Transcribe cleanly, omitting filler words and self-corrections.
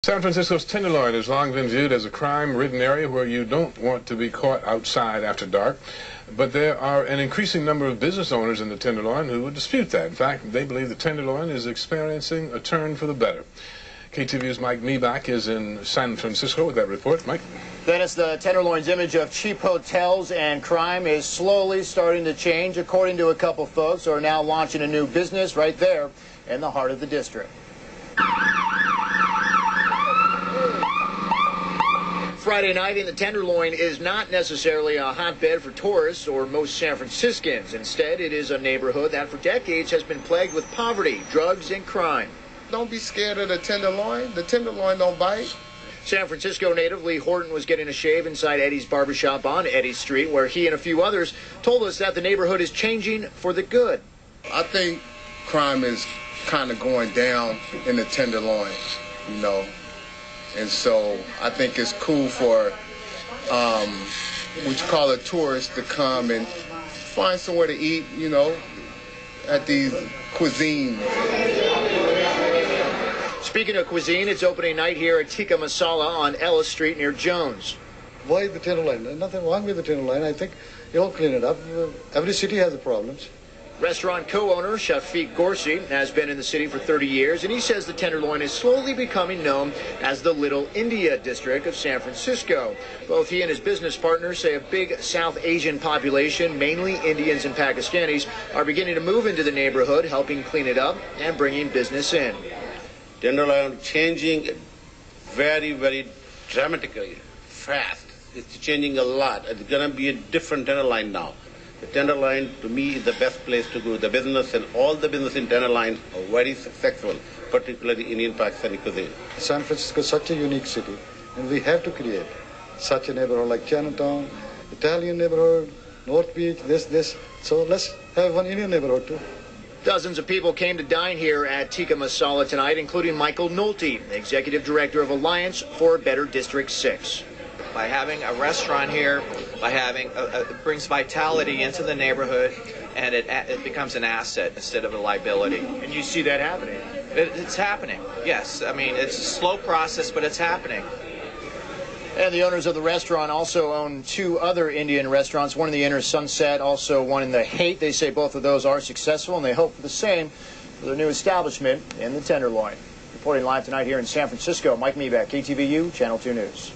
San Francisco's Tenderloin has long been viewed as a crime-ridden area where you don't want to be caught outside after dark. But there are an increasing number of business owners in the Tenderloin who would dispute that. In fact, they believe the Tenderloin is experiencing a turn for the better. KTVU's Mike Meebach is in San Francisco with that report. Mike? Dennis, the Tenderloin's image of cheap hotels and crime is slowly starting to change, according to a couple folks who are now launching a new business right there in the heart of the district. Friday night in the Tenderloin is not necessarily a hotbed for tourists or most San Franciscans. Instead, it is a neighborhood that for decades has been plagued with poverty, drugs, and crime. Don't be scared of the Tenderloin. The Tenderloin don't bite. San Francisco native Lee Horton was getting a shave inside Eddie's barbershop on Ellis Street, where he and a few others told us that the neighborhood is changing for the good. I think crime is kind of going down in the Tenderloin, you know. And so I think it's cool for what you call a tourist to come and find somewhere to eat, you know, at these cuisines. Speaking of cuisine, it's opening night here at Tikka Masala on Ellis Street near Jones. Why the Tenderloin? There's nothing wrong with the Tenderloin. I think you'll clean it up. Every city has the problems. Restaurant co-owner Shafique Gorsi has been in the city for 30 years, and he says the Tenderloin is slowly becoming known as the Little India district of San Francisco. Both he and his business partners say a big South Asian population, mainly Indians and Pakistanis, are beginning to move into the neighborhood, helping clean it up and bringing business in. Tenderloin changing very, very dramatically, fast. It's changing a lot. It's going to be a different Tenderloin now. The Tenderloin, to me, is the best place to do the business, and all the business in Tenderloin are very successful, particularly Indian Pakistani cuisine. San Francisco is such a unique city, and we have to create such a neighborhood like Chinatown, Italian neighborhood, North Beach, this. So let's have one Indian neighborhood too. Dozens of people came to dine here at Tikka Masala tonight, including Michael Nolte, executive director of Alliance for a Better District 6. By having a restaurant here, by having it brings vitality into the neighborhood, and it becomes an asset instead of a liability. And you see that happening? It's happening, yes. I mean, it's a slow process, but it's happening. And the owners of the restaurant also own two other Indian restaurants, one in the inner Sunset, also one in the Haight. They say both of those are successful, and they hope for the same for their new establishment in the Tenderloin. Reporting live tonight here in San Francisco, Mike Meebach, KTVU, Channel 2 News.